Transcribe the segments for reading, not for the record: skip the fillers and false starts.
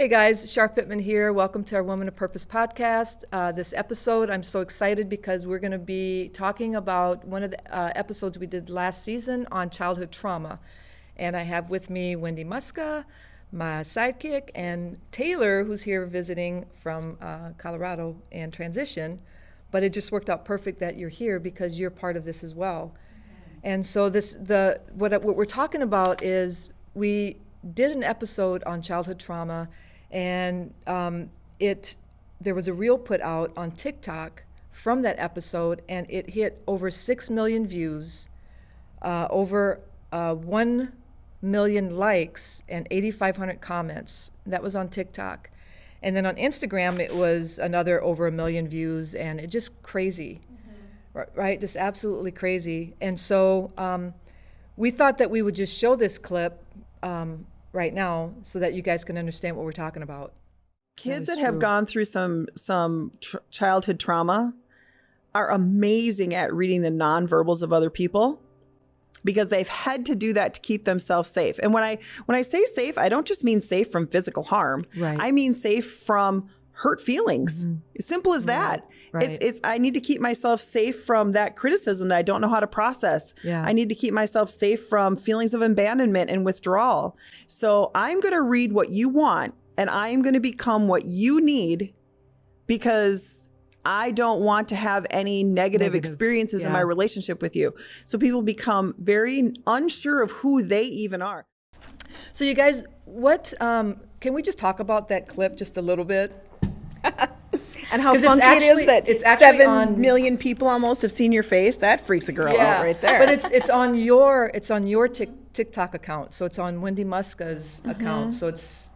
Hey guys, Sharp Pittman here. Welcome to our Woman of Purpose podcast. This episode, I'm so excited because we're going to be talking about one of the episodes we did last season on childhood trauma. And I have with me Wendy Muska, my sidekick, and Taylor, who's here visiting from Colorado and transition. But it just worked out perfect that you're here because you're part of this as well. And so what we're talking about is we did an episode on childhood trauma, and there was a reel put out on TikTok from that episode, and it hit over 6 million views, over 1 million likes, and 8,500 comments. That was on TikTok. And then on Instagram, it was another over 1 million views, and it just crazy, right? Just absolutely crazy. And so we thought that we would just show this clip right now so that you guys can understand what we're talking about. Kids that have gone through some childhood trauma are amazing at reading the nonverbals of other people because they've had to do that to keep themselves safe. And when I say safe, I don't just mean safe from physical harm. Right. I mean safe from hurt feelings. As simple as that. Right. It's I need to keep myself safe from that criticism that I don't know how to process. Yeah. I need to keep myself safe from feelings of abandonment and withdrawal. So I'm going to read what you want, and I am going to become what you need because I don't want to have any negative experiences in my relationship with you. So people become very unsure of who they even are. So you guys, can we just talk about that clip just a little bit? And how funky it is that it's 7 million people almost have seen your face. That freaks a girl out right there. But it's on your TikTok account. So it's on Wendy Muska's account. So it's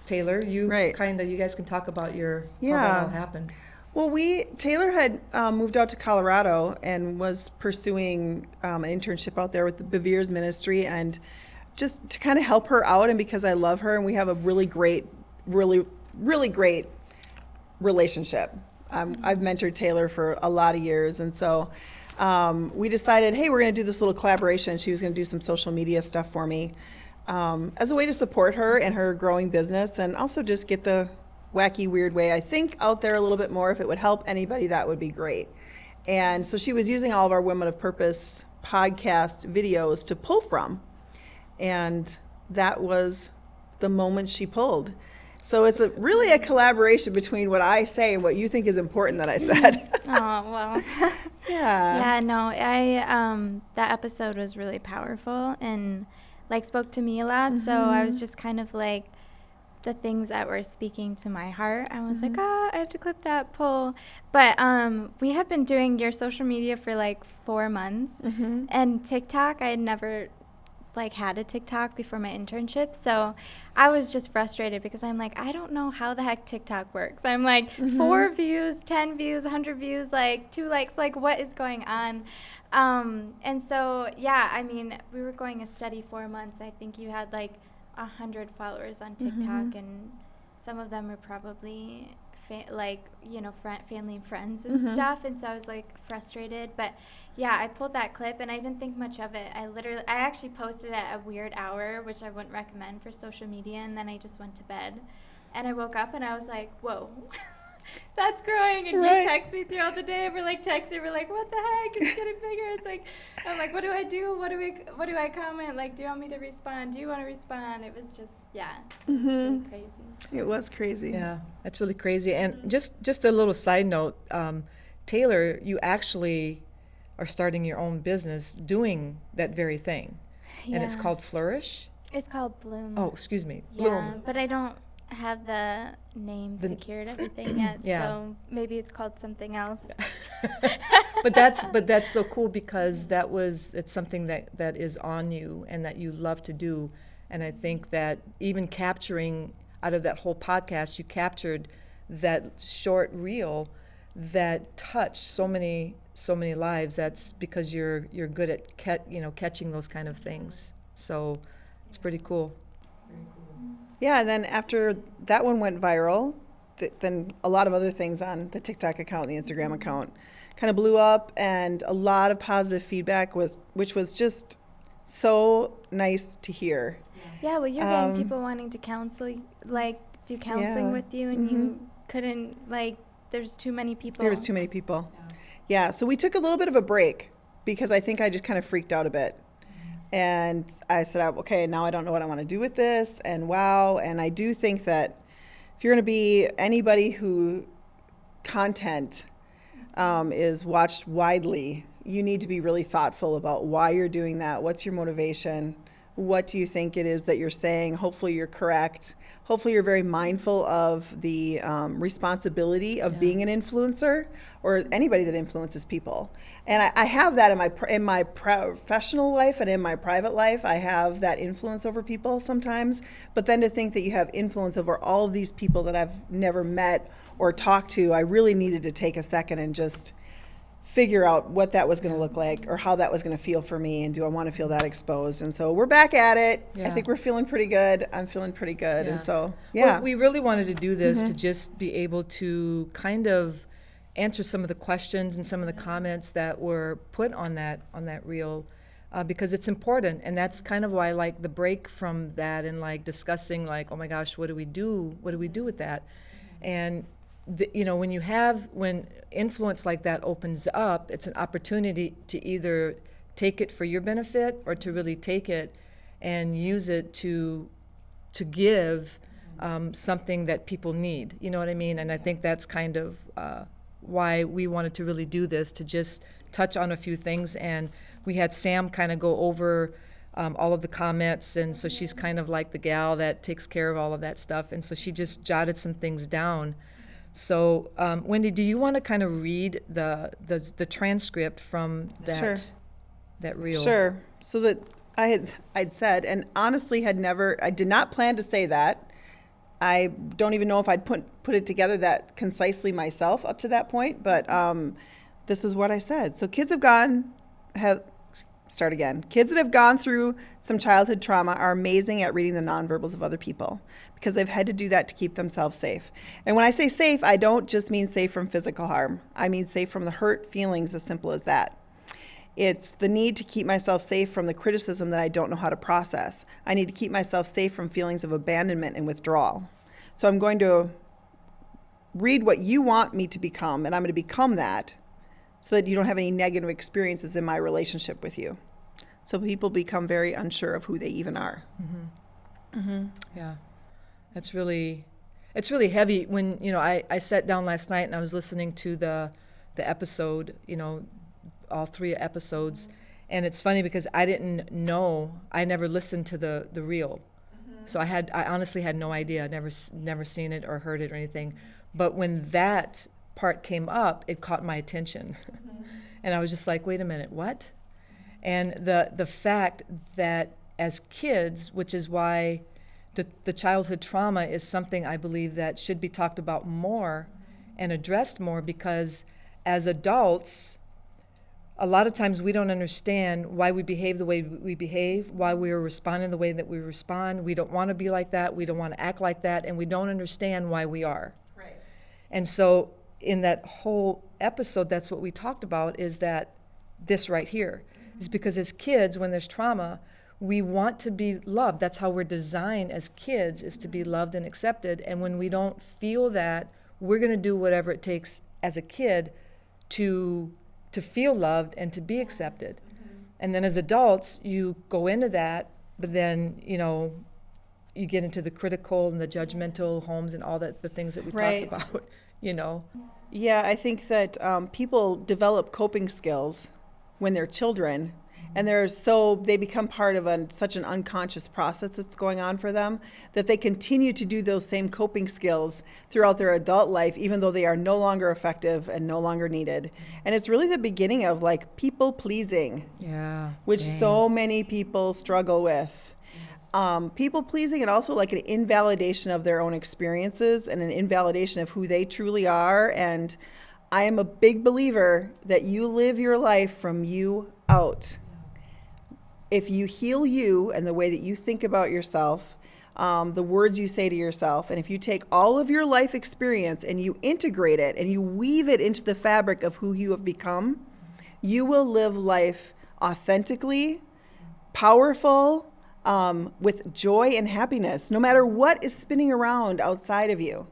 Taylor. You guys can talk about how that all happened. Well, Taylor had moved out to Colorado and was pursuing an internship out there with the Bevere's ministry, and just to kind of help her out, and because I love her and we have a really great, really, really great relationship. I've mentored Taylor for a lot of years, and so we decided, hey, we're going to do this little collaboration. She was going to do some social media stuff for me as a way to support her and her growing business, and also just get the wacky, weird way I think out there a little bit more. If it would help anybody, that would be great. And so she was using all of our Women of Purpose podcast videos to pull from, and that was the moment she pulled. So it's really a collaboration between what I say and what you think is important that I said. Oh, well. Yeah. Yeah, no, that episode was really powerful and spoke to me a lot. So I was just kind of the things that were speaking to my heart. I was like, I have to clip that poll. But we had been doing your social media for 4 months. And TikTok, I had never had a TikTok before my internship. So I was just frustrated because I'm I don't know how the heck TikTok works. I'm 4 views, 10 views, 100 views, 2 likes, what is going on? And so, yeah, I mean, we were going a steady 4 months. I think you had 100 followers on TikTok, and some of them were probably family and friends and stuff. And so I was frustrated, but yeah, I pulled that clip and I didn't think much of it. I actually posted at a weird hour, which I wouldn't recommend for social media, and then I just went to bed and I woke up and I was like, whoa. That's growing, and you text me throughout the day. We're texting. We're what the heck? It's getting bigger. It's I'm what do I do? What do I comment? Do you want me to respond? Do you want to respond? It was just it was pretty crazy. It was crazy. Yeah, that's really crazy. And just a little side note, Taylor, you actually are starting your own business doing that very thing, and it's called Flourish. It's called Bloom. Oh, excuse me, yeah, Bloom. But I don't have the name secured, everything yet. So maybe it's called something else. But that's so cool because it's something that is on you and that you love to do. And I think that even capturing out of that whole podcast, you captured that short reel that touched so many lives. That's because you're good at catching those kind of things. So it's pretty cool. Yeah, and then after that one went viral, then a lot of other things on the TikTok account and the Instagram account kind of blew up, and a lot of positive feedback which was just so nice to hear. Yeah, well, you're getting people wanting to counsel, do counseling Yeah. with you, and you couldn't, like, there's too many people. There was too many people. Yeah, so we took a little bit of a break because I think I just kind of freaked out a bit. And I said, okay, now I don't know what I want to do with this. And wow. And I do think that if you're going to be anybody who content is watched widely, you need to be really thoughtful about why you're doing that. What's your motivation? What do you think it is that you're saying? Hopefully you're correct. Hopefully you're very mindful of the responsibility of being an influencer or anybody that influences people. And I have that in my professional life and in my private life. I have that influence over people sometimes. But then to think that you have influence over all of these people that I've never met or talked to, I really needed to take a second and just figure out what that was going to look like or how that was going to feel for me, and do I want to feel that exposed. And so we're back at it. I think we're feeling pretty good. I'm feeling pretty good. And so well, we really wanted to do this to just be able to kind of answer some of the questions and some of the comments that were put on that reel, because it's important. And that's kind of why I like the break from that and like discussing like, oh my gosh, what do we do with that? And when influence like that opens up, it's an opportunity to either take it for your benefit or to really take it and use it to give something that people need. You know what I mean? And I think that's kind of why we wanted to really do this, to just touch on a few things. And we had Sam kind of go over all of the comments, and so she's kind of like the gal that takes care of all of that stuff. And so she just jotted some things down. So, Wendy, do you want to kind of read the transcript from that reel? Sure. So that I'd said, and honestly I did not plan to say that. I don't even know if I'd put it together that concisely myself up to that point, but this is what I said. So Kids that have gone through some childhood trauma are amazing at reading the nonverbals of other people because they've had to do that to keep themselves safe. And when I say safe, I don't just mean safe from physical harm. I mean safe from the hurt feelings, as simple as that. It's the need to keep myself safe from the criticism that I don't know how to process. I need to keep myself safe from feelings of abandonment and withdrawal. So I'm going to read what you want me to become, and I'm going to become that, so that you don't have any negative experiences in my relationship with you. So people become very unsure of who they even are. Yeah, it's really heavy. When I sat down last night and I was listening to the episode, all 3 episodes, and it's funny because I didn't know, I never listened to the reel, so I honestly had no idea. I'd never seen it or heard it or anything. But when that part came up, it caught my attention. And I was just like, wait a minute, what? And the fact that as kids, which is why the childhood trauma is something I believe that should be talked about more and addressed more, because as adults, a lot of times we don't understand why we behave the way we behave, why we're responding the way that we respond. We don't want to be like that. We don't want to act like that. And we don't understand why we are. Right. And so in that whole episode, that's what we talked about, is that this right here is because as kids, when there's trauma, we want to be loved. That's how we're designed as kids, is to be loved and accepted. And when we don't feel that, we're going to do whatever it takes as a kid to feel loved and to be accepted. And then as adults, you go into that, but then, you get into the critical and the judgmental homes and all that, the things that we talked about, Yeah, I think that people develop coping skills when they're children, and they become part of such an unconscious process that's going on for them, that they continue to do those same coping skills throughout their adult life, even though they are no longer effective and no longer needed. And it's really the beginning of like people pleasing, which so many people struggle with. People pleasing, and also like an invalidation of their own experiences and an invalidation of who they truly are. And I am a big believer that you live your life from you out. If you heal you and the way that you think about yourself, the words you say to yourself, and if you take all of your life experience and you integrate it and you weave it into the fabric of who you have become, you will live life authentically, powerful, with joy and happiness, no matter what is spinning around outside of you.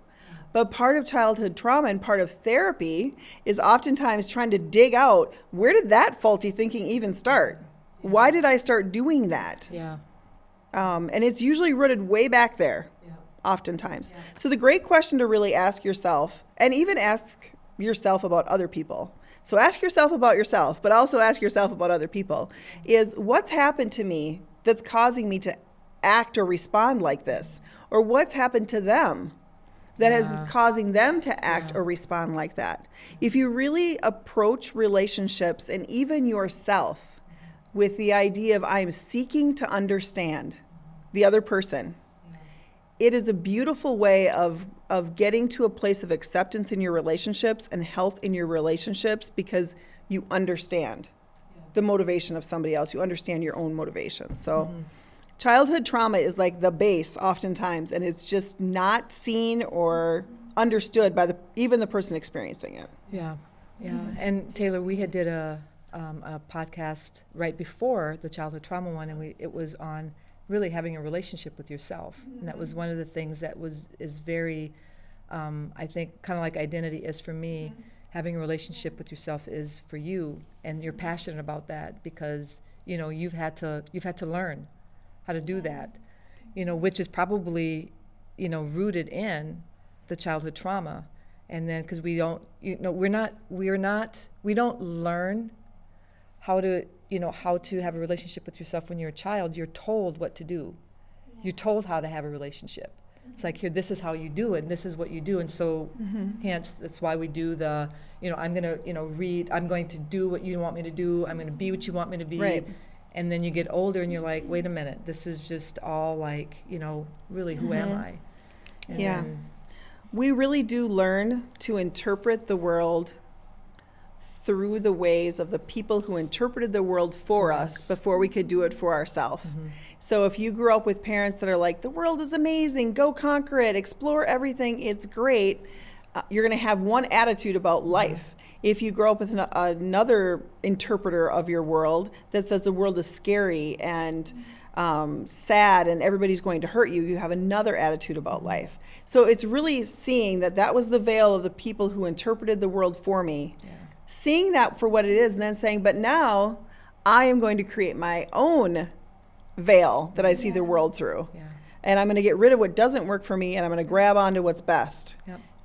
But part of childhood trauma and part of therapy is oftentimes trying to dig out, where did that faulty thinking even start? Why did I start doing that? Yeah. And it's usually rooted way back there, oftentimes. So the great question to really ask yourself, and even ask yourself about other people. So ask yourself about yourself, but also ask yourself about other people, is what's happened to me that's causing me to act or respond like this? Or what's happened to them that is causing them to act or respond like that? If you really approach relationships and even yourself with the idea of I'm seeking to understand the other person, it is a beautiful way of getting to a place of acceptance in your relationships and health in your relationships, because you understand the motivation of somebody else. You understand your own motivation. So childhood trauma is like the base oftentimes, and it's just not seen or understood by even the person experiencing it. Yeah. And Taylor, we had did a podcast right before the childhood trauma one, and it was on really having a relationship with yourself. And that was one of the things that is very, I think, kind of like identity is for me. Having a relationship with yourself is for you, and you're passionate about that because, you've had to learn how to do that, which is probably, rooted in the childhood trauma. And then, because we don't learn how to have a relationship with yourself when you're a child. You're told what to do. You're told how to have a relationship. It's like, here, this is how you do it, and this is what you do. And so, hence, that's why we do I'm going to, read, I'm going to do what you want me to do, I'm going to be what you want me to be. Right. And then you get older and you're like, wait a minute, this is just all like, really, who am I? And then, we really do learn to interpret the world through the ways of the people who interpreted the world for us before we could do it for ourselves. So if you grew up with parents that are like, the world is amazing, go conquer it, explore everything, it's great, you're going to have one attitude about life. If you grow up with another interpreter of your world that says the world is scary and sad and everybody's going to hurt you, you have another attitude about life. So it's really seeing that was the veil of the people who interpreted the world for me, seeing that for what it is, and then saying, but now I am going to create my own veil that I see the world through. And I'm going to get rid of what doesn't work for me, and I'm going to grab onto what's best.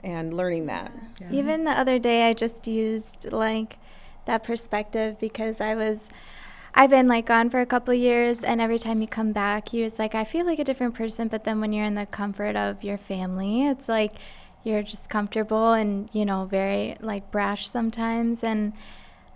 And learning that. Even the other day, I just used like that perspective because I've been like gone for a couple of years, and every time you come back, it's like I feel like a different person. But then when you're in the comfort of your family, it's like you're just comfortable and very like brash sometimes. And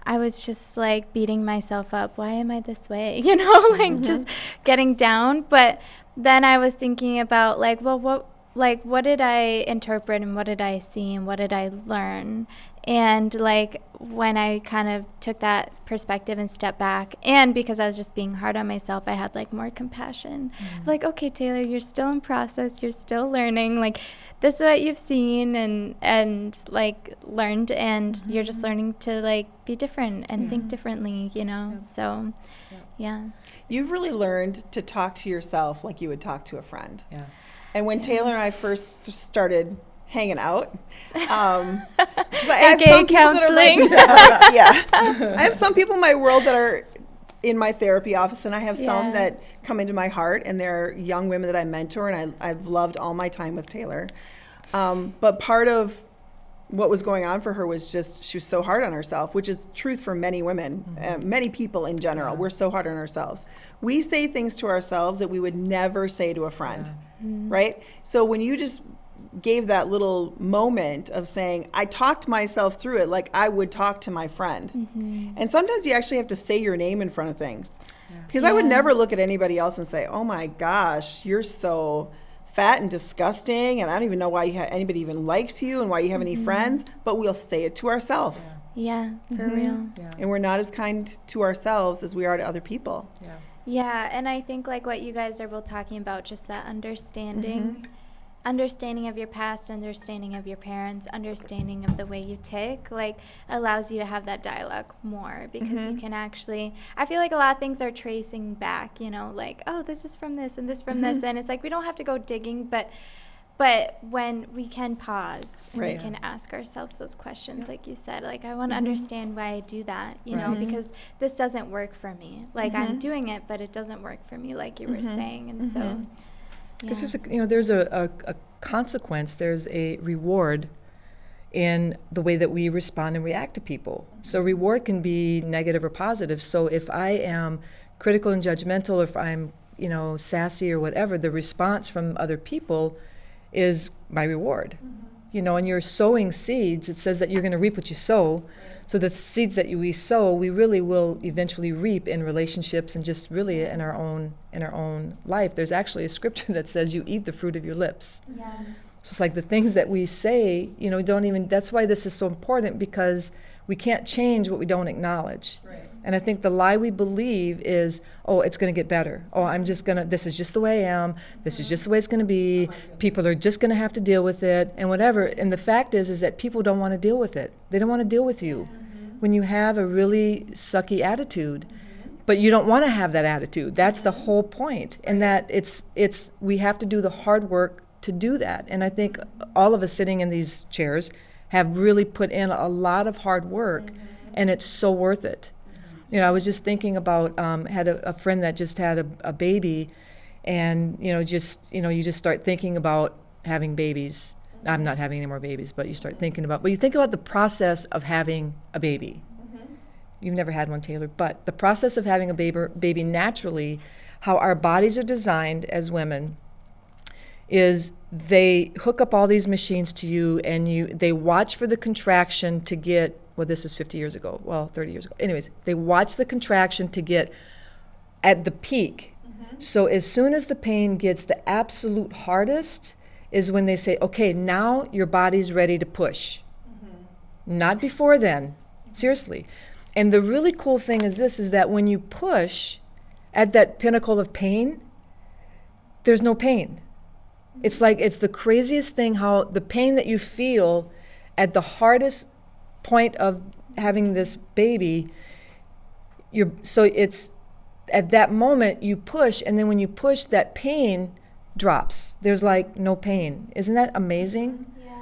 I was just like beating myself up. Why am I this way? Just getting down. But then I was thinking about like, well, what did I interpret and what did I see and what did I learn? And like when I kind of took that perspective and stepped back, and because I was just being hard on myself, I had like more compassion. Like, okay, Taylor, you're still in process, you're still learning. Like this is what you've seen and like learned, and you're just learning to like be different and think differently, So You've really learned to talk to yourself like you would talk to a friend. And when Taylor and I first started hanging out, I have some people that are like, I have some people in my world that are in my therapy office, and I have some that come into my heart, and they're young women that I mentor, and I've loved all my time with Taylor. But part of what was going on for her was just she was so hard on herself, which is truth for many women, many people in general. We're so hard on ourselves. We say things to ourselves that we would never say to a friend, right? So when you just gave that little moment of saying, I talked myself through it like I would talk to my friend. And sometimes you actually have to say your name in front of things. Because I would never look at anybody else and say, oh my gosh, you're so fat and disgusting, and I don't even know why anybody even likes you and why you have any friends, but we'll say it to ourselves. For real. And we're not as kind to ourselves as we are to other people. Yeah, and I think like what you guys are both talking about, just that understanding understanding of your past, understanding of your parents, understanding of the way you tick, like, allows you to have that dialogue more, because you can actually, I feel like a lot of things are tracing back, you know, like, oh, this is from this and this from this, and it's like we don't have to go digging, but when we can pause and we can ask ourselves those questions, like you said, like, I want to understand why I do that, you know, because this doesn't work for me. Like, I'm doing it, but it doesn't work for me, like you were saying. And so, because there's a consequence, there's a reward in the way that we respond and react to people. So reward can be negative or positive. So if I am critical and judgmental, or if I'm, sassy or whatever, the response from other people is my reward. And you're sowing seeds. It says that you're going to reap what you sow. So the seeds that we sow, we really will eventually reap in relationships and just really in our own life. There's actually a scripture that says you eat the fruit of your lips. yeah. So it's like the things that we say, that's why this is so important, because we can't change what we don't acknowledge. Right. And I think the lie we believe is, oh, it's going to get better. Oh, this is just the way I am. This is just the way it's going to be. People are just going to have to deal with it and whatever. And the fact is that people don't want to deal with it. They don't want to deal with you when you have a really sucky attitude. But you don't want to have that attitude. That's the whole point. And that we have to do the hard work to do that. And I think all of us sitting in these chairs have really put in a lot of hard work, and it's so worth it. I was just thinking about, had a friend that just had a baby, and, you just start thinking about having babies. I'm not having any more babies, but you think about the process of having a baby. You've never had one, Taylor, but the process of having a baby naturally, how our bodies are designed as women, is they hook up all these machines to you, and they watch for the contraction to get, well, this is 50 years ago, 30 years ago. Anyways, they watch the contraction to get at the peak. So as soon as the pain gets the absolute hardest is when they say, okay, now your body's ready to push. Not before then, seriously. And the really cool thing is that when you push at that pinnacle of pain, there's no pain. It's like, it's the craziest thing how the pain that you feel at the hardest point of having this baby, it's at that moment you push, and then when you push, that pain drops. There's like no pain. Isn't that amazing? Yeah.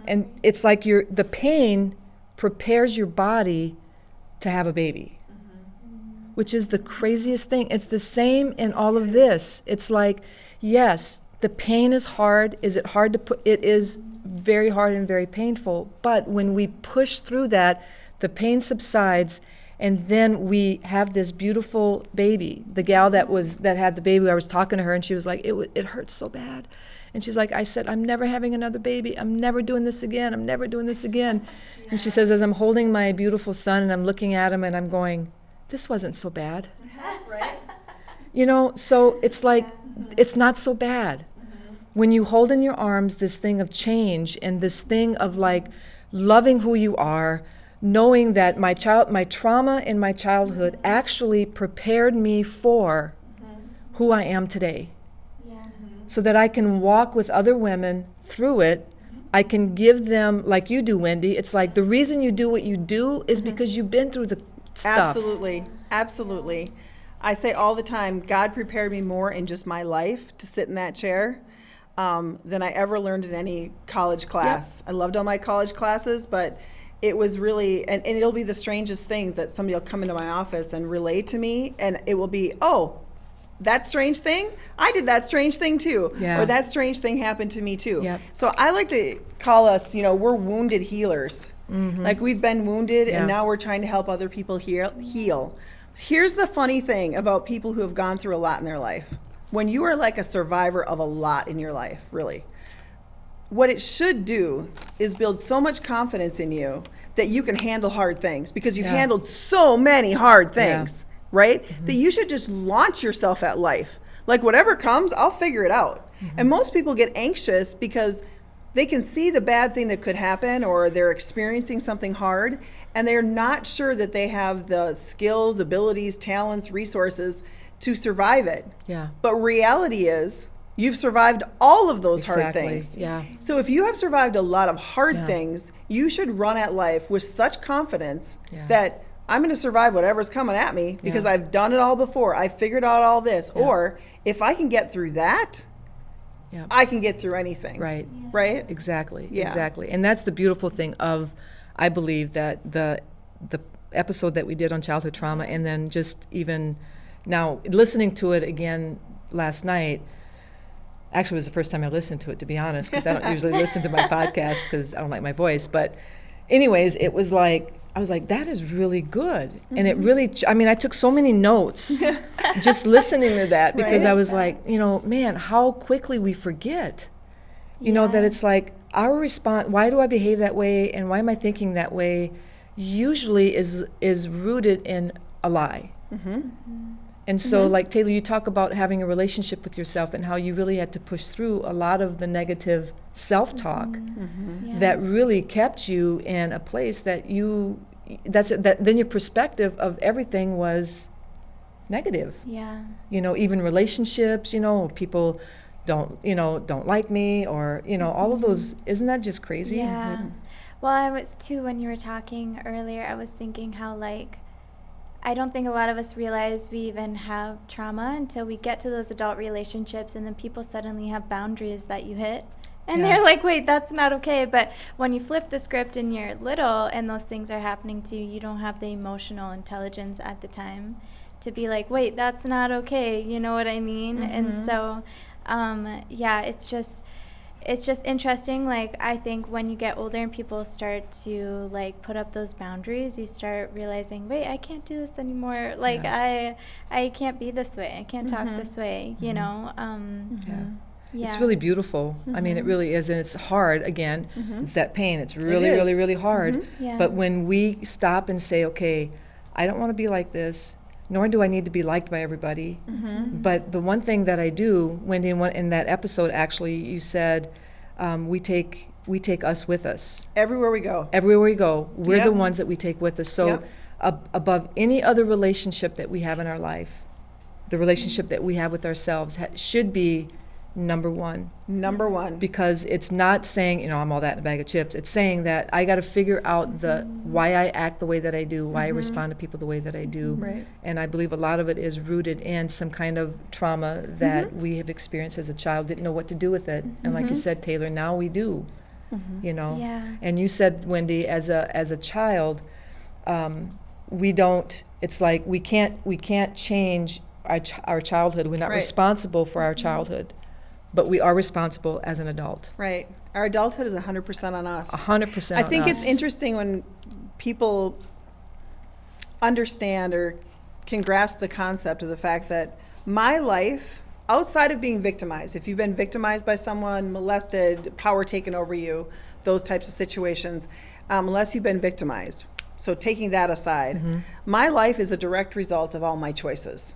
And it's like the pain prepares your body to have a baby, which is the craziest thing. It's the same in all of this. It's like, yes, the pain is hard. Is it hard to put? It is very hard and very painful. But when we push through that, the pain subsides, and then we have this beautiful baby. The gal that had the baby, I was talking to her, and she was like, it hurts so bad. And she's like, I said, I'm never having another baby. I'm never doing this again. I'm never doing this again. Yeah. And she says, as I'm holding my beautiful son and I'm looking at him and I'm going, this wasn't so bad. Right? So it's like, it's not so bad. When you hold in your arms this thing of change and this thing of like loving who you are, knowing that my trauma in my childhood actually prepared me for who I am today. Yeah. So that I can walk with other women through it. I can give them, like you do, Wendy, it's like the reason you do what you do is because you've been through the stuff. Absolutely. I say all the time, God prepared me more in just my life to sit in that chair than I ever learned in any college class. Yep. I loved all my college classes, but it was really, and it'll be the strangest things that somebody will come into my office and relate to me, and it will be, oh, that strange thing? I did that strange thing too. Yeah. Or that strange thing happened to me too. Yep. So I like to call us, we're wounded healers. Like we've been wounded and now we're trying to help other people heal. Here's the funny thing about people who have gone through a lot in their life. When you are like a survivor of a lot in your life, really, what it should do is build so much confidence in you that you can handle hard things, because you've handled so many hard things, right? That you should just launch yourself at life. Like whatever comes, I'll figure it out. And most people get anxious because they can see the bad thing that could happen, or they're experiencing something hard, and they're not sure that they have the skills, abilities, talents, resources to survive it. Yeah. But reality is, you've survived all of those hard Exactly. things. Yeah. So if you have survived a lot of hard Yeah. things, you should run at life with such confidence Yeah. that I'm going to survive whatever's coming at me because Yeah. I've done it all before. I figured out all this. Yeah. Or if I can get through that, Yeah. I can get through anything. Right. Right? Exactly. Yeah. Exactly. And that's the beautiful thing of, I believe, that the episode that we did on childhood trauma, and then just even now listening to it again last night. Actually, it was the first time I listened to it, to be honest, because I don't usually listen to my podcast because I don't like my voice. But anyways, it was like, I was like, that is really good. And it really, I mean, I took so many notes just listening to that, because Right. I was like, man, how quickly we forget, that Yeah. it's like our response, why do I behave that way and why am I thinking that way, usually is rooted in a lie. And so, like, Taylor, you talk about having a relationship with yourself and how you really had to push through a lot of the negative self-talk Yeah. that really kept you in a place that then your perspective of everything was negative. Yeah. Even relationships, people don't like me, or, all of those. Isn't that just crazy? Yeah. Well, I was too, when you were talking earlier, I was thinking how, like, I don't think a lot of us realize we even have trauma until we get to those adult relationships, and then people suddenly have boundaries that you hit. And Yeah. they're like, wait, that's not okay. But when you flip the script and you're little and those things are happening to you, you don't have the emotional intelligence at the time to be like, wait, that's not okay. You know what I mean? And so, it's just interesting. Like, I think when you get older and people start to, like, put up those boundaries, you start realizing, wait, I can't do this anymore. Like, I can't be this way. I can't talk this way, Yeah. Yeah. It's really beautiful. I mean, it really is, and it's hard. Again, it's that pain. It's really, is. really, really hard. Yeah. But when we stop and say, okay, I don't want to be like this, nor do I need to be liked by everybody. But the one thing that I do, Wendy, in that episode, actually, you said, we take us with us. Everywhere we go. Everywhere we go, we're Yep. the ones that we take with us. So Yep. above any other relationship that we have in our life, the relationship that we have with ourselves should be number one. Number one. Because it's not saying, I'm all that in a bag of chips. It's saying that I got to figure out why I act the way that I do, why I respond to people the way that I do. Right. And I believe a lot of it is rooted in some kind of trauma that we have experienced as a child, didn't know what to do with it. And like you said, Taylor, now we do, Yeah. And you said, Wendy, as a child, we don't, it's like we can't change our childhood. We're not Right. responsible for our childhood. But we are responsible as an adult. Right. Our adulthood is 100% on us. 100% I on think us. it's interesting when people understand or can grasp the concept of the fact that my life, outside of being victimized, if you've been victimized by someone, molested, power taken over you, those types of situations, unless you've been victimized. So taking that aside, my life is a direct result of all my choices.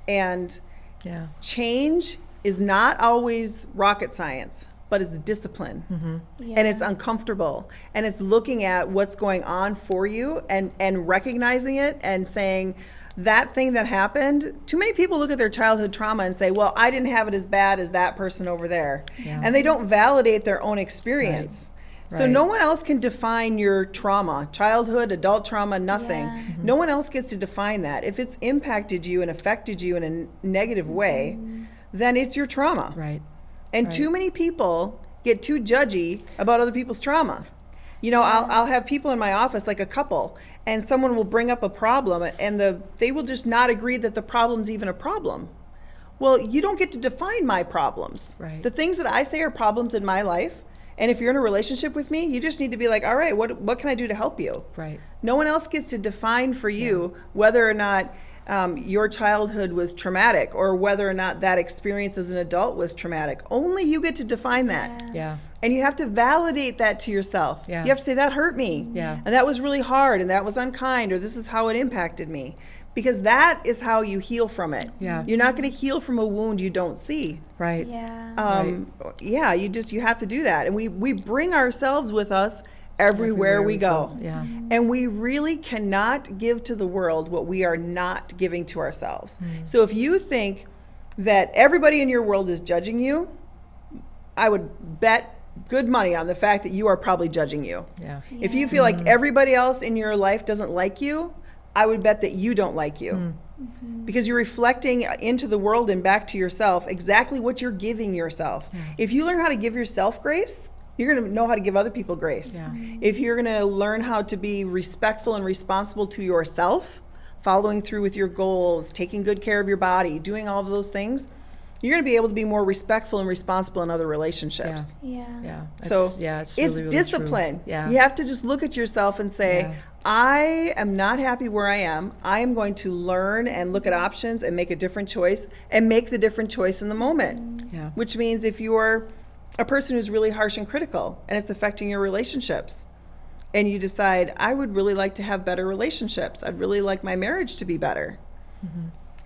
And Yeah. change is not always rocket science, but it's discipline. Yeah. And it's uncomfortable. And it's looking at what's going on for you and recognizing it and saying, that thing that happened, too many people look at their childhood trauma and say, well, I didn't have it as bad as that person over there. Yeah. And they don't validate their own experience. So Right. no one else can define your trauma, childhood, adult trauma, nothing. Yeah. No one else gets to define that. If it's impacted you and affected you in a negative way, then it's your trauma. Right. And too many people get too judgy about other people's trauma. I'll have people in my office, like a couple, and someone will bring up a problem, and they will just not agree that the problem's even a problem. Well, you don't get to define my problems. Right. The things that I say are problems in my life, and if you're in a relationship with me, you just need to be like, all right, what can I do to help you? Right. No one else gets to define for you whether or not your childhood was traumatic or whether or not that experience as an adult was traumatic. Only you get to define that. Yeah. And you have to validate that to yourself. Yeah. You have to say, that hurt me. Yeah. And that was really hard, and that was unkind, or this is how it impacted me. Because that is how you heal from it. Yeah. You're not going to heal from a wound you don't see. Right. Yeah. Yeah, you have to do that. And we bring ourselves with us everywhere we go. Yeah. And we really cannot give to the world what we are not giving to ourselves. So if you think, that everybody in your world is judging you, I would bet good money on the fact that you are probably judging you. Yeah. If you feel like everybody else in your life doesn't like you, I would bet that you don't like you. Because you're reflecting into the world and back to yourself exactly what you're giving yourself. If you learn how to give yourself grace, you're going to know how to give other people grace. Yeah. If you're going to learn how to be respectful and responsible to yourself, following through with your goals, taking good care of your body, doing all of those things, you're going to be able to be more respectful and responsible in other relationships. Yeah. Yeah. So it's really, really discipline. True. Yeah. You have to just look at yourself and say, Yeah. I am not happy where I am. I am going to learn and look at options and make a different choice and make the different choice in the moment. Yeah. Which means if you're a person who's really harsh and critical and it's affecting your relationships, and you decide, I would really like to have better relationships. I'd really like my marriage to be better.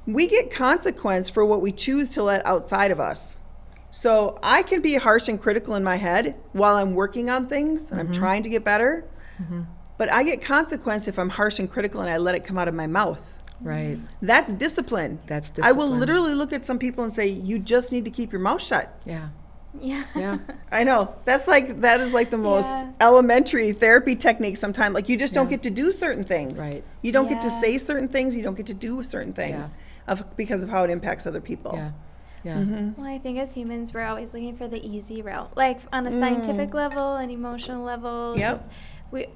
We get consequence for what we choose to let outside of us. So I can be harsh and critical in my head while I'm working on things and I'm trying to get better. But I get consequence if I'm harsh and critical and I let it come out of my mouth. Right. That's discipline. That's I will discipline. literally look at some people and say, you just need to keep your mouth shut. Yeah. Yeah. Yeah. I know. That is like the most Yeah. elementary therapy technique sometimes. Like you just don't Yeah. get to do certain things. Right. You don't get to Yeah. say certain things. You don't get to do certain things because of how it impacts other people. Yeah. Yeah. Well, I think as humans, we're always looking for the easy route. Like on a scientific level and emotional level, Yep. just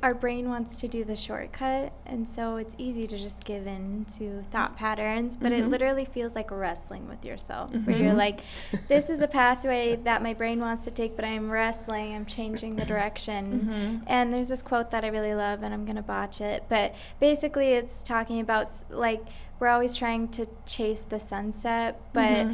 our brain wants to do the shortcut, and so it's easy to just give in to thought patterns, but it literally feels like wrestling with yourself, where you're like, this is a pathway that my brain wants to take, but I'm wrestling, I'm changing the direction. And there's this quote that I really love, and I'm going to botch it, but basically it's talking about like we're always trying to chase the sunset, but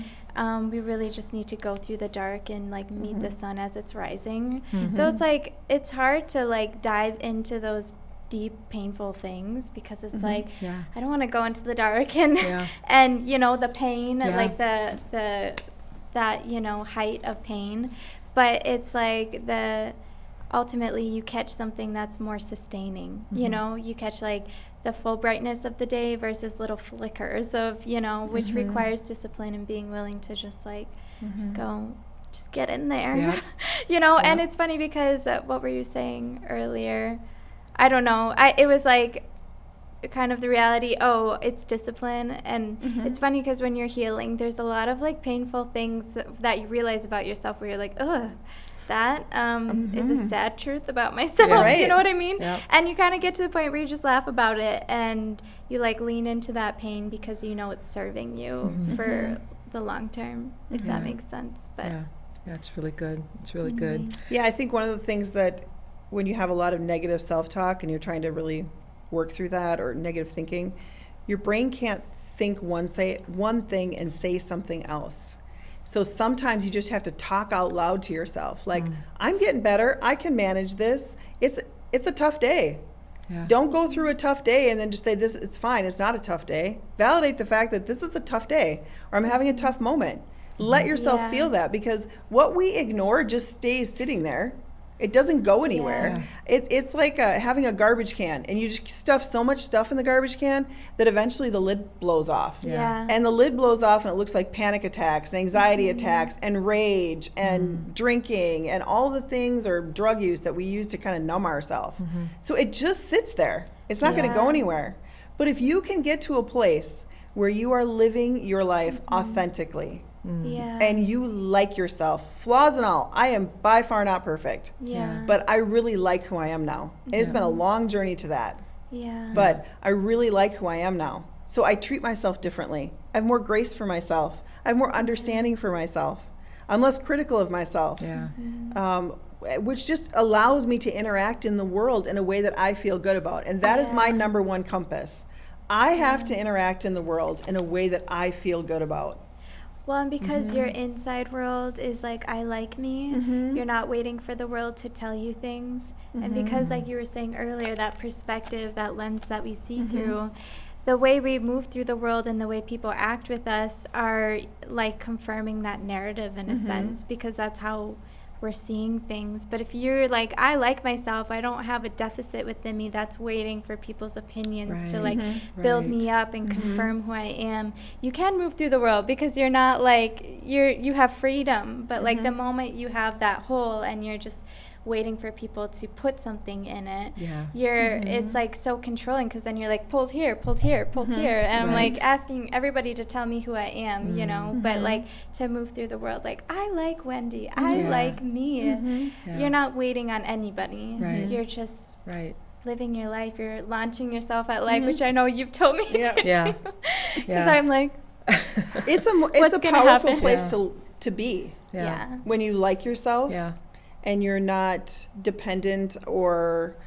we really just need to go through the dark and like meet the sun as it's rising. So it's like it's hard to like dive into those deep painful things because it's like Yeah. I don't want to go into the dark and Yeah. and you know the pain, Yeah. like the that you know height of pain, but it's like ultimately you catch something that's more sustaining. You know, you catch like the full brightness of the day versus little flickers of, you know, which requires discipline and being willing to just like go, just get in there. Yeah. You know, and Yeah. it's funny because what were you saying earlier? I don't know. It was like kind of the reality, it's discipline. And it's funny because when you're healing, there's a lot of like painful things that you realize about yourself where you're like, ugh. That is a sad truth about myself. Yeah. Right. You know what I mean? Yep. And you kind of get to the point where you just laugh about it and you like lean into that pain because you know it's serving you for the long term, if that makes sense. But Yeah. Yeah. It's really good. It's really good. Yeah, I think one of the things that when you have a lot of negative self-talk and you're trying to really work through that or negative thinking, your brain can't think one thing and say something else. So sometimes you just have to talk out loud to yourself. Like, I'm getting better. I can manage this. It's a tough day. Yeah. Don't go through a tough day and then just say it's fine. It's not a tough day. Validate the fact that this is a tough day or I'm having a tough moment. Let yourself Yeah. feel that because what we ignore just stays sitting there. It doesn't go anywhere. It's like having a garbage can and you just stuff so much stuff in the garbage can that eventually the lid blows off. yeah. And the lid blows off and it looks like panic attacks and anxiety attacks and rage and drinking and all the things or drug use that we use to kind of numb ourselves. So it just sits there. It's not going to go Yeah. anywhere. But if you can get to a place where you are living your life authentically Yeah. and you like yourself, flaws and all, I am by far not perfect. Yeah. But I really like who I am now. And it's been a long journey to that. Yeah. But I really like who I am now. So I treat myself differently. I have more grace for myself. I have more understanding for myself. I'm less critical of myself. Yeah. Which just allows me to interact in the world in a way that I feel good about. And that is my number one compass. I have to interact in the world in a way that I feel good about. Well, and because your inside world is like, I like me, you're not waiting for the world to tell you things. And because, like you were saying earlier, that perspective, that lens that we see through, the way we move through the world and the way people act with us are like confirming that narrative in a sense, because that's how we're seeing things. But if you're like, I like myself, I don't have a deficit within me that's waiting for people's opinions to like build me up and confirm who I am, you can move through the world because you're not like, you have freedom. But like the moment you have that hole and you're just waiting for people to put something in it, it's like so controlling, because then you're like pulled here, pulled here, pulled here, and I'm like asking everybody to tell me who I am, you know. But like to move through the world, like I like Wendy, I like me. You're not waiting on anybody. You're just living your life. You're launching yourself at life, which I know you've told me to do. Because I'm like, it's a powerful place to be. When you like yourself. And you're not dependent, or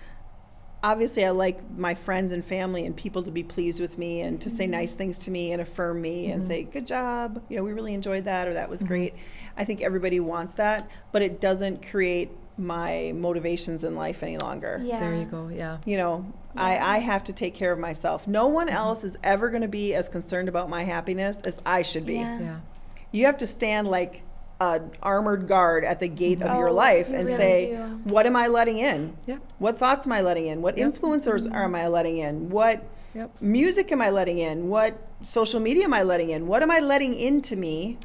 obviously I like my friends and family and people to be pleased with me and to say nice things to me and affirm me and say, good job, you know, we really enjoyed that, or that was great. I think everybody wants that, but it doesn't create my motivations in life any longer. There you go. You know, I have to take care of myself. No one else is ever going to be as concerned about my happiness as I should be. You have to stand like an armored guard at the gate of your life and really say, what am I letting in? What thoughts am I letting in? What influencers am I letting in? What music am I letting in? What social media am I letting in? What am I letting into me?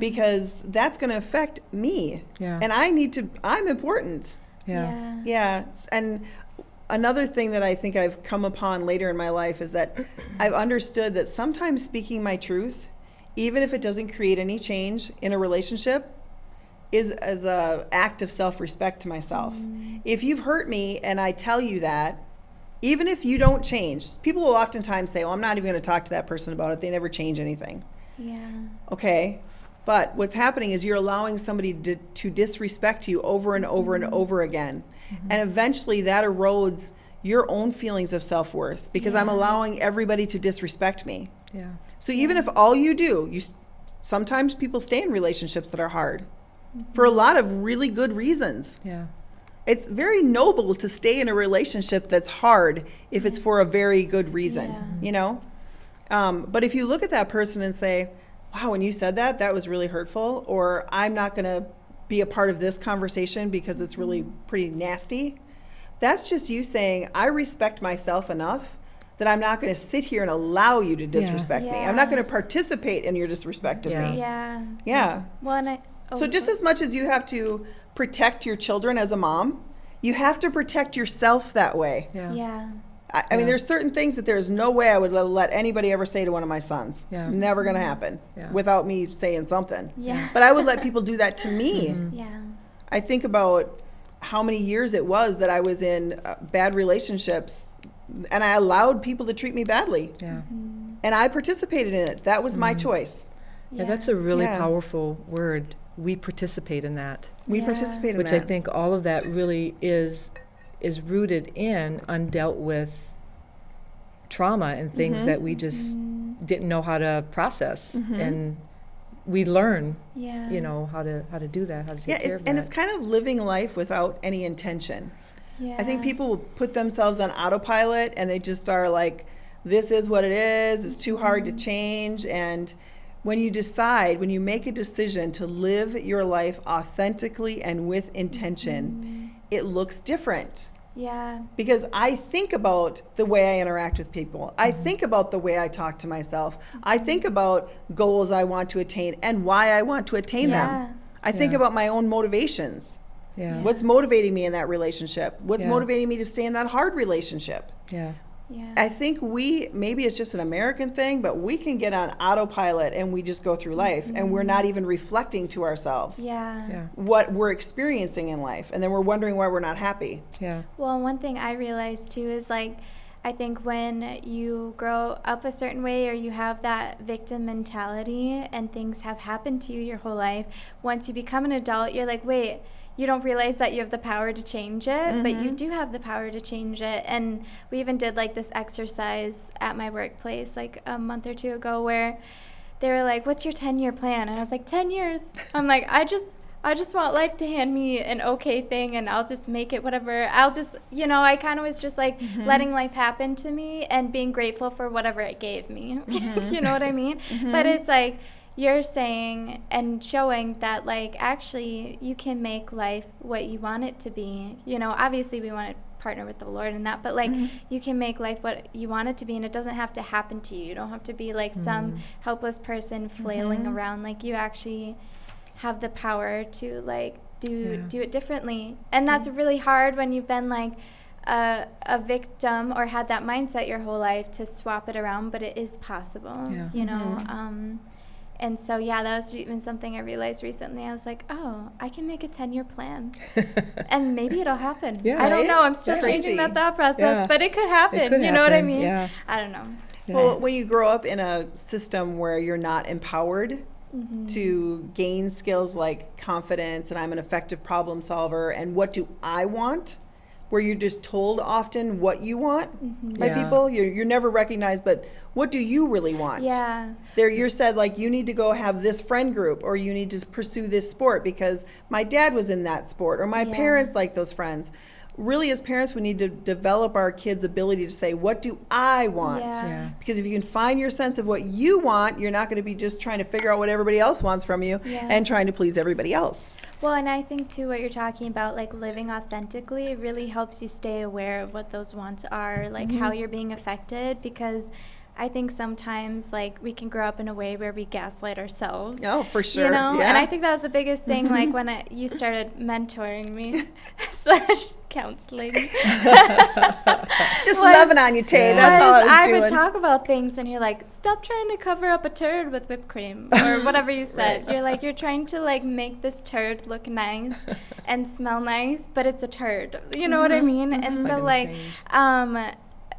Because that's going to affect me. And I'm important. And another thing that I think I've come upon later in my life is that I've understood that sometimes speaking my truth, even if it doesn't create any change in a relationship, is as an act of self-respect to myself. If you've hurt me and I tell you that, even if you don't change, people will oftentimes say, well, I'm not even going to talk to that person about it. They never change anything. Okay. But what's happening is you're allowing somebody to disrespect you over and over and over again. And eventually that erodes your own feelings of self-worth, because I'm allowing everybody to disrespect me. So even if all you do, sometimes people stay in relationships that are hard for a lot of really good reasons. It's very noble to stay in a relationship that's hard if it's for a very good reason, you know? But if you look at that person and say, wow, when you said that, that was really hurtful, or I'm not going to be a part of this conversation because it's really pretty nasty, that's just you saying, I respect myself enough that I'm not going to sit here and allow you to disrespect me. I'm not going to participate in your disrespect of me. Well, and so just as much as you have to protect your children as a mom, you have to protect yourself that way. I mean, there's certain things that there's no way I would let anybody ever say to one of my sons. Never going to happen without me saying something. But I would let people do that to me. I think about how many years it was that I was in bad relationships, and I allowed people to treat me badly. And I participated in it. That was my choice. That's a really powerful word. We participate in that. We participate in which that. I think all of that really is rooted in undealt with trauma and things that we just didn't know how to process. And we learn, you know, how to do that, how to take care of that. And it's kind of living life without any intention. I think people will put themselves on autopilot and they just are like, this is what it is, it's too hard to change. And when you make a decision to live your life authentically and with intention, it looks different. Because I think about the way I interact with people. I think about the way I talk to myself. I think about goals I want to attain and why I want to attain them. I think about my own motivations. What's motivating me in that relationship? What's motivating me to stay in that hard relationship? I think maybe it's just an American thing, but we can get on autopilot and we just go through life and we're not even reflecting to ourselves what we're experiencing in life. And then we're wondering why we're not happy. Well, one thing I realized too is like, I think when you grow up a certain way or you have that victim mentality and things have happened to you your whole life, once you become an adult, you're like, wait, you don't realize that you have the power to change it, but you do have the power to change it. And we even did like this exercise at my workplace like a month or two ago where they were like, what's your 10-year plan? And I was like, 10 years. I'm like, I just want life to hand me an okay thing and I'll just make it whatever. I'll just, you know, I kind of was just like letting life happen to me and being grateful for whatever it gave me. You know what I mean? But it's like, you're saying and showing that, like, actually you can make life what you want it to be. You know, obviously we want to partner with the Lord in that, but like you can make life what you want it to be, and it doesn't have to happen to you. You don't have to be like some helpless person flailing around. Like, you actually have the power to like do it differently. And that's really hard when you've been like a victim or had that mindset your whole life, to swap it around, but it is possible. You know. And so, yeah, that was even something I realized recently. I was like, oh, I can make a 10-year plan. And maybe it'll happen. Yeah, I don't know. I'm still That's changing crazy. that thought process, but it could happen. It could You know what I happen, mean? yeah. I don't know. Yeah. Well, when you grow up in a system where you're not empowered to gain skills like confidence and I'm an effective problem solver and what do I want, where you're just told often what you want by Yeah. people, you're never recognized, but what do you really want? Yeah. You're said, like, you need to go have this friend group, or you need to pursue this sport because my dad was in that sport, or my parents like those friends. Really, as parents, we need to develop our kids' ability to say, what do I want? Yeah. Because if you can find your sense of what you want, you're not going to be just trying to figure out what everybody else wants from you and trying to please everybody else. Well, and I think, too, what you're talking about, like living authentically, it really helps you stay aware of what those wants are, like how you're being affected, because I think sometimes, like, we can grow up in a way where we gaslight ourselves. Oh, for sure. You know? Yeah. And I think that was the biggest thing, like, when you started mentoring me / counseling. Just loving on you, Tay. That's all I was doing. would talk about things, and you're like, stop trying to cover up a turd with whipped cream, or whatever you said. You're like, you're trying to, like, make this turd look nice and smell nice, but it's a turd. You know what I mean? And so, like,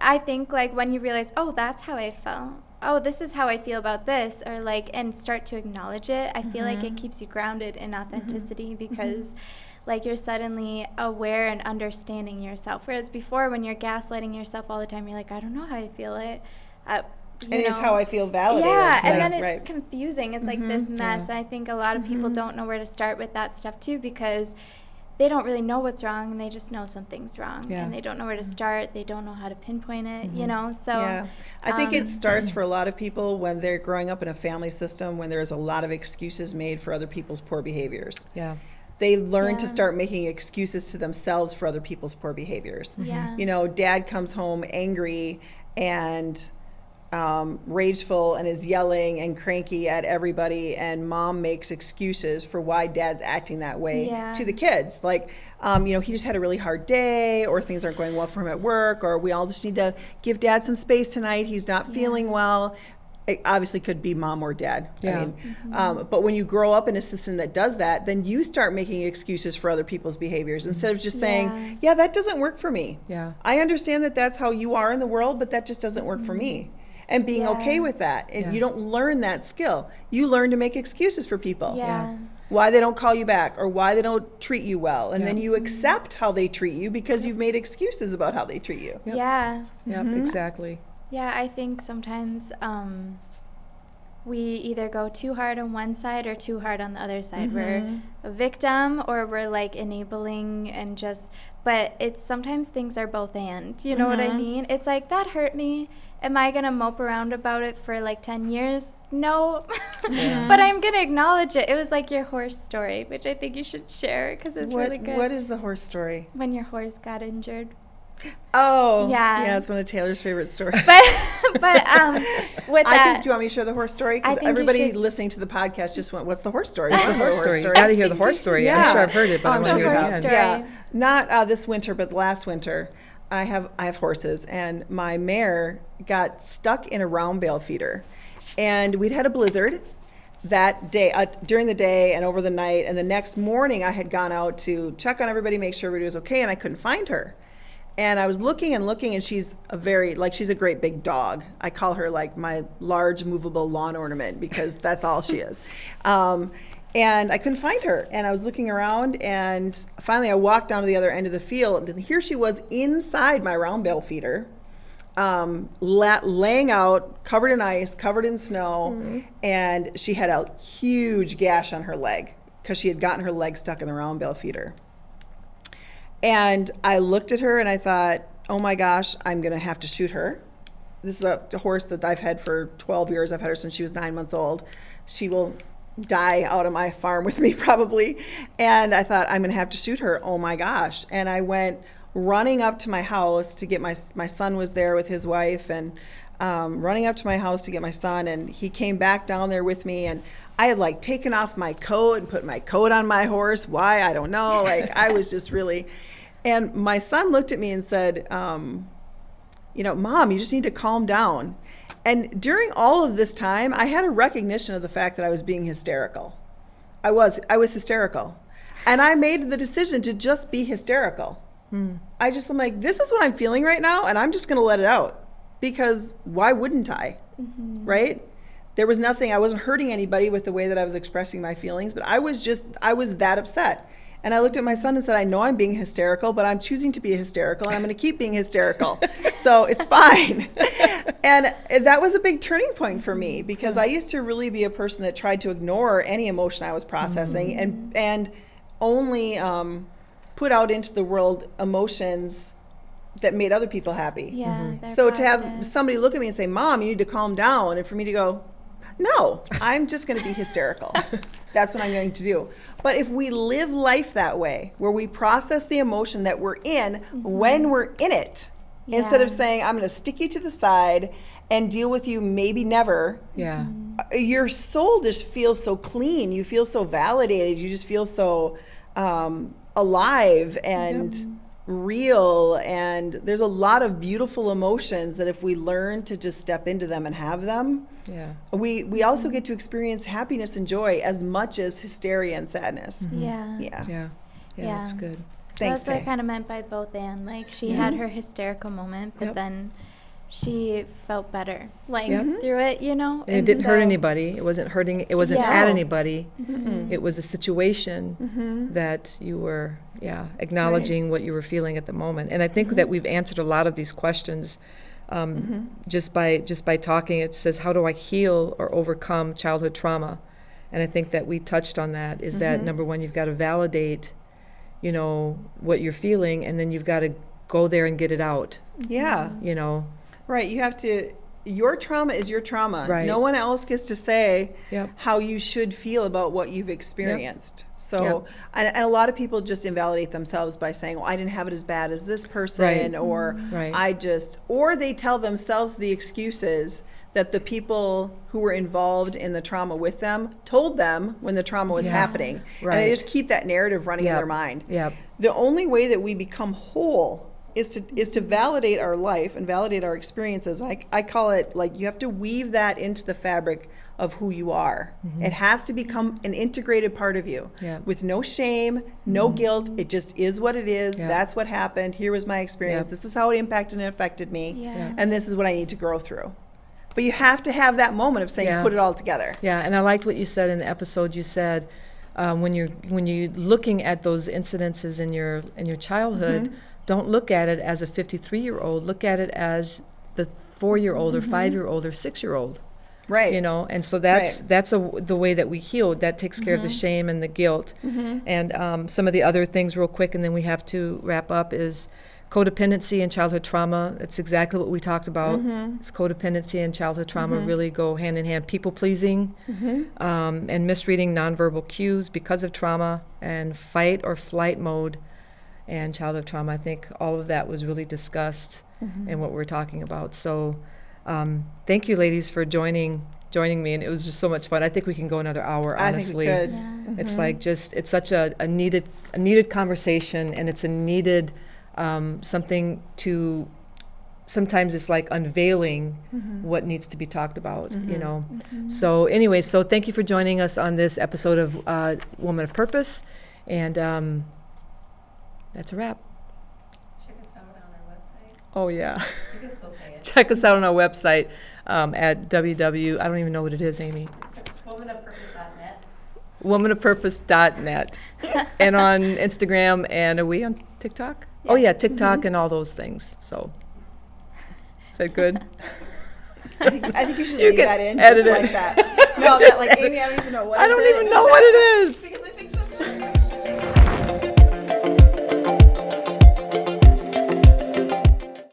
I think, like, when you realize, oh, that's how I felt. Oh, this is how I feel about this, or like, and start to acknowledge it. I feel like it keeps you grounded in authenticity because, like, you're suddenly aware and understanding yourself. Whereas before, when you're gaslighting yourself all the time, you're like, I don't know how I feel it. And it's how I feel validated. Yeah, and Right, then it's right. confusing. It's like this mess. I think a lot of people don't know where to start with that stuff too, because they don't really know what's wrong, and they just know something's wrong, and they don't know where to start. They don't know how to pinpoint it, you know. So yeah, I think it starts for a lot of people when they're growing up in a family system when there's a lot of excuses made for other people's poor behaviors. Yeah. They learn to start making excuses to themselves for other people's poor behaviors. Yeah. You know, dad comes home angry and rageful and is yelling and cranky at everybody, and mom makes excuses for why dad's acting that way to the kids. Like, you know, he just had a really hard day, or things aren't going well for him at work, or we all just need to give dad some space tonight. He's not feeling well. It obviously could be mom or dad. Yeah. I mean, but when you grow up in a system that does that, then you start making excuses for other people's behaviors instead of just saying, yeah, that doesn't work for me. Yeah. I understand that that's how you are in the world, but that just doesn't work for me. And being okay with that. And you don't learn that skill. You learn to make excuses for people. Yeah. Why they don't call you back, or why they don't treat you well. And then you accept how they treat you because you've made excuses about how they treat you. Yep. Yeah. Yep, exactly. Yeah, I think sometimes we either go too hard on one side or too hard on the other side. We're a victim, or we're like enabling and just, but it's sometimes things are both and, you know what I mean? It's like, that hurt me. Am I going to mope around about it for like 10 years? No. But I'm going to acknowledge it. It was like your horse story, which I think you should share because it's really good. What is the horse story? When your horse got injured. Oh, Yeah. it's one of Taylor's favorite stories. But with I that, think, do you want me to share the horse story? I Because think you everybody should. listening to the podcast just went, what's the horse story? What's the horse story? You got to hear the horse story. Yeah. I'm sure I've heard it, but I I'm want to sure hear you it have. again. Story. Yeah, not this winter, but last winter. I have horses, and my mare got stuck in a round bale feeder, and we'd had a blizzard that day, during the day and over the night, and the next morning I had gone out to check on everybody, make sure everybody was okay, and I couldn't find her. And I was looking and looking, and she's a great big dog. I call her like my large movable lawn ornament because that's all she is. And I couldn't find her. And I was looking around, and finally I walked down to the other end of the field, and here she was inside my round bale feeder, laying out, covered in ice, covered in snow, and she had a huge gash on her leg because she had gotten her leg stuck in the round bale feeder. And I looked at her and I thought, oh my gosh, I'm going to have to shoot her. this is a horse that I've had for 12 years. I've had her since she was 9 months old. She will die out of my farm with me probably. And I thought, I'm going to have to shoot her. Oh my gosh. And I went running up to my house to get my son was there with his wife, and running up to my house to get my son, and he came back down there with me, and I had like taken off my coat and put my coat on my horse. Why? I don't know. Like I was just really, and my son looked at me and said, Mom, you just need to calm down. And during all of this time, I had a recognition of the fact that I was being hysterical. I was hysterical. And I made the decision to just be hysterical. I'm like, this is what I'm feeling right now, and I'm just going to let it out, because why wouldn't I? Right? There was nothing, I wasn't hurting anybody with the way that I was expressing my feelings, but I was that upset. And I looked at my son and said, I know I'm being hysterical, but I'm choosing to be hysterical, and I'm going to keep being hysterical. So it's fine. And that was a big turning point for me, because I used to really be a person that tried to ignore any emotion I was processing and only put out into the world emotions that made other people happy. Yeah. So to have somebody look at me and say, Mom, you need to calm down, and for me to go, no, I'm just going to be hysterical. That's what I'm going to do. But if we live life that way, where we process the emotion that we're in when we're in it, instead of saying, I'm going to stick you to the side and deal with you maybe never, your soul just feels so clean. You feel so validated. You just feel so alive and real. And there's a lot of beautiful emotions that if we learn to just step into them and have them, we also get to experience happiness and joy as much as hysteria and sadness. Yeah, that's good. Thanks, That's what I kind of meant by both and. Like, she had her hysterical moment, but then she felt better, like, through it, And it didn't hurt anybody. It wasn't hurting. It wasn't at anybody. It was a situation that you were, acknowledging what you were feeling at the moment. And I think that we've answered a lot of these questions just by talking. It says, how do I heal or overcome childhood trauma? And I think that we touched on that, is that number one, you've got to validate, what you're feeling, and then you've got to go there and get it out. Right. You have to, your trauma is your trauma. Right. No one else gets to say how you should feel about what you've experienced. So, and a lot of people just invalidate themselves by saying, well, I didn't have it as bad as this person, or or they tell themselves the excuses that the people who were involved in the trauma with them told them when the trauma was happening. And they just keep that narrative running in their mind. The only way that we become whole is to validate our life and validate our experiences. I call it, like, you have to weave that into the fabric of who you are. It has to become an integrated part of you, with no shame, no guilt. It just is what it is. That's what happened. Here was my experience. This is how it impacted and affected me. And this is what I need to grow through. But you have to have that moment of saying, put it all together. And I liked what you said in the episode. You said, when you're looking at those incidences in your childhood, don't look at it as a 53-year-old. Look at it as the 4-year-old or 5-year-old or 6-year-old. Right. And so that's the way that we heal. That takes care of the shame and the guilt. And some of the other things real quick, and then we have to wrap up, is codependency and childhood trauma. That's exactly what we talked about. It's codependency and childhood trauma really go hand in hand. People pleasing and misreading nonverbal cues because of trauma, and fight or flight mode and childhood trauma. I think all of that was really discussed in what we're talking about. So thank you, ladies, for joining me, and it was just so much fun. I think we can go another hour, honestly. I think we could. It's like it's such a needed conversation, and it's a needed something to, sometimes it's like unveiling what needs to be talked about, So anyway, so thank you for joining us on this episode of Woman of Purpose, and that's a wrap. Check us out on our website. Oh, yeah. You can still say it. Check us out on our website at www, I don't even know what it is, Amy. Womanofpurpose.net. Womanofpurpose.net. And on Instagram, and are we on TikTok? Yes. Oh, yeah, TikTok and all those things. So, is that good? I think you should leave that in edit just it. like that. No, that, like, Amy, I don't even know what I don't even know what it is.